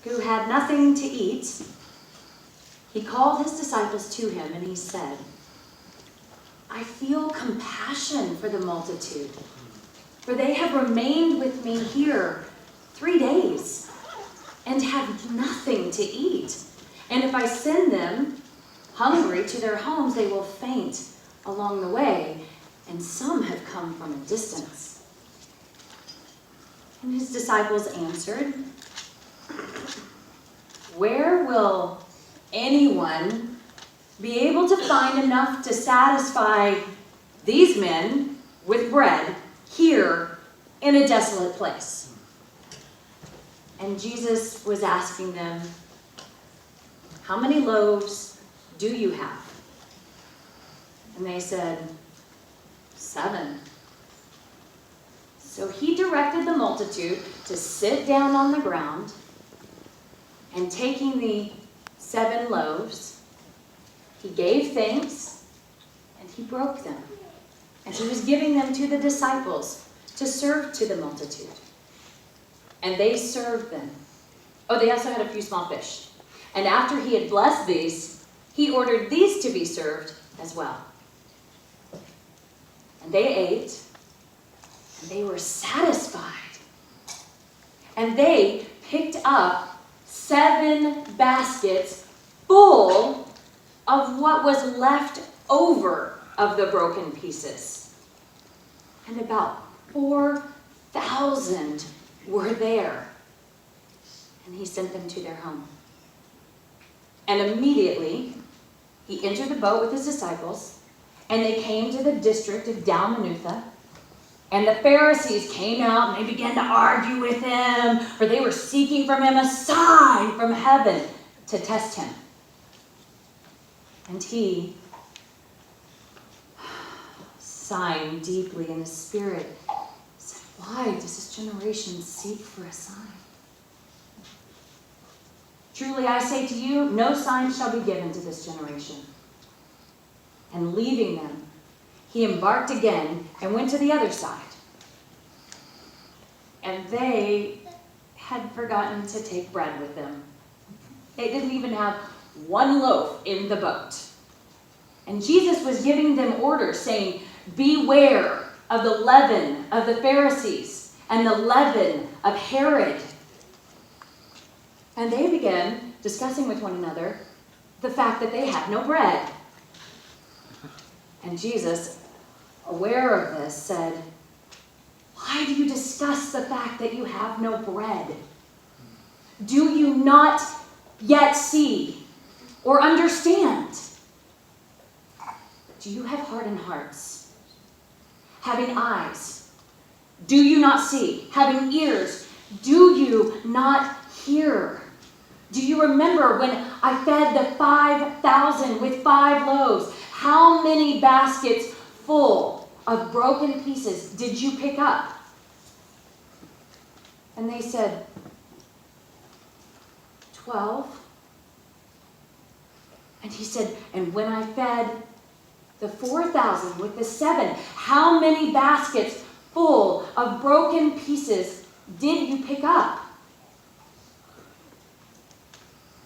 who had nothing to eat, he called his disciples to him and he said, I feel compassion for the multitude, for they have remained with me here 3 days and have nothing to eat. And if I send them hungry to their homes, they will faint along the way, and some have come from a distance. And his disciples answered, where will anyone be able to find enough to satisfy these men with bread here in a desolate place? And Jesus was asking them, how many loaves do you have? And they said, 7. So he directed the multitude to sit down on the ground, and taking the 7 loaves, he gave thanks, and he broke them. And he was giving them to the disciples to serve to the multitude. And they served them. Oh, they also had a few small fish. And after he had blessed these, he ordered these to be served as well. And they ate, and they were satisfied. And they picked up 7 baskets full of what was left over of the broken pieces. And about 4,000 were there. And he sent them to their home. And immediately he entered the boat with his disciples, and they came to the district of Dalmanutha. And the Pharisees came out and they began to argue with him, for they were seeking from him a sign from heaven to test him. And he, sighing deeply in his spirit, said, why does this generation seek for a sign? Truly I say to you, no sign shall be given to this generation. And leaving them, he embarked again and went to the other side. And they had forgotten to take bread with them. They didn't even have 1 loaf in the boat. And Jesus was giving them orders, saying, beware of the leaven of the Pharisees and the leaven of Herod. And they began discussing with one another the fact that they had no bread. And Jesus, aware of this, said, why do you discuss the fact that you have no bread? Do you not yet see or understand? Do you have hardened hearts? Having eyes, do you not see? Having ears, do you not hear? Do you remember when I fed the 5,000 with 5 loaves? How many baskets full of broken pieces did you pick up? And they said, 12. And he said, and when I fed the 4,000 with the 7, how many baskets full of broken pieces did you pick up?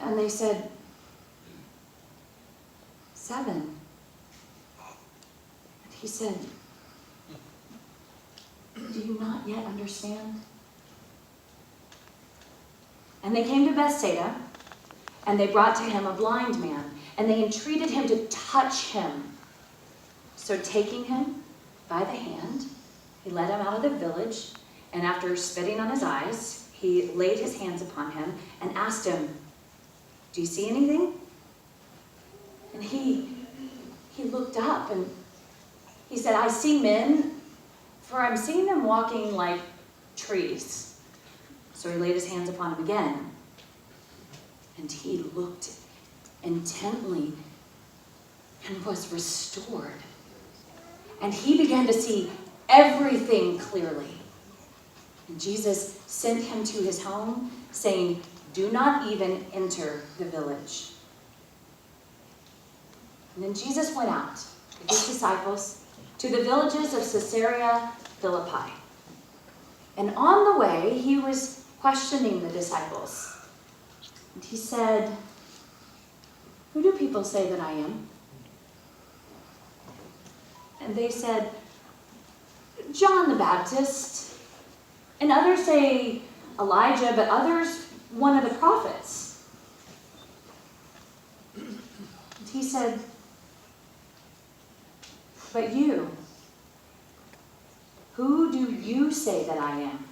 And they said, 7. And he said, do you not yet understand? And they came to Bethsaida, and they brought to him a blind man, and they entreated him to touch him. So taking him by the hand, he led him out of the village, and after spitting on his eyes, he laid his hands upon him and asked him, do you see anything? And he looked up and he said, I see men, for I'm seeing them walking like trees. So he laid his hands upon him again, and he looked intently and was restored. And he began to see everything clearly. And Jesus sent him to his home, saying, do not even enter the village. And then Jesus went out with his disciples to the villages of Caesarea Philippi. And on the way, he was questioning the disciples. And he said, "Who do people say that I am?" And they said, "John the Baptist. And others say Elijah, but others one of the prophets." And he said, "But you, who do you say that I am?"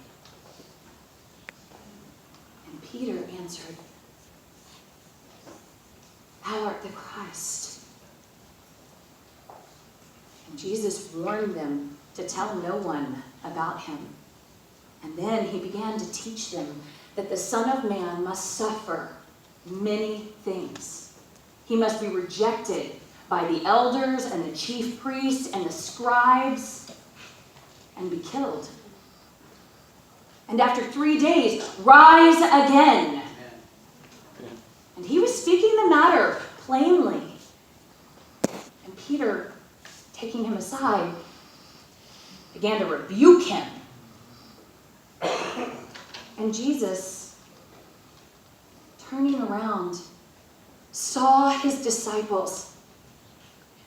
And Peter answered, "Thou art the Christ." And Jesus warned them to tell no one about him. And then he began to teach them that the Son of Man must suffer many things. He must be rejected by the elders and the chief priests and the scribes and be killed. And after 3 days, rise again. And he was speaking the matter plainly. And Peter, taking him aside, began to rebuke him. And Jesus, turning around, saw his disciples.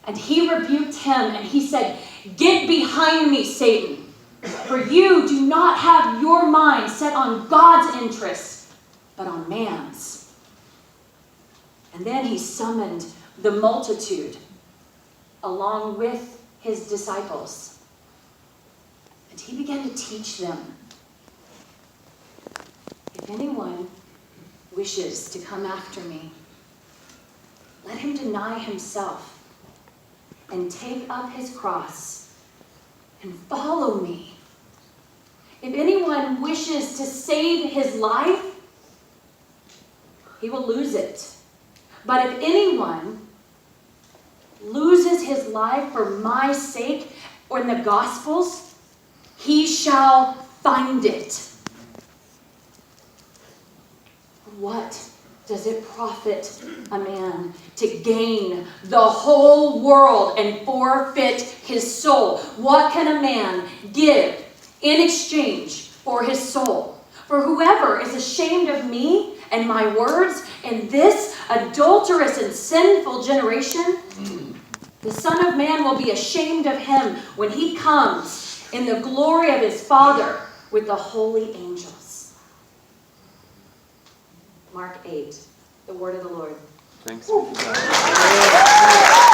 And he rebuked him and he said, "Get behind me, Satan, for you do not have your mind set on God's interests, but on man's." And then he summoned the multitude along with his disciples. And he began to teach them, "If anyone wishes to come after me, let him deny himself and take up his cross and follow me. If anyone wishes to save his life, he will lose it. But if anyone loses his life for my sake or in the Gospels, he shall find it. What does it profit a man to gain the whole world and forfeit his soul? What can a man give in exchange for his soul? For whoever is ashamed of me and my words in this adulterous and sinful generation, the Son of Man will be ashamed of him when he comes in the glory of his Father with the holy angels." Mark 8, the word of the Lord. Thanks be to God.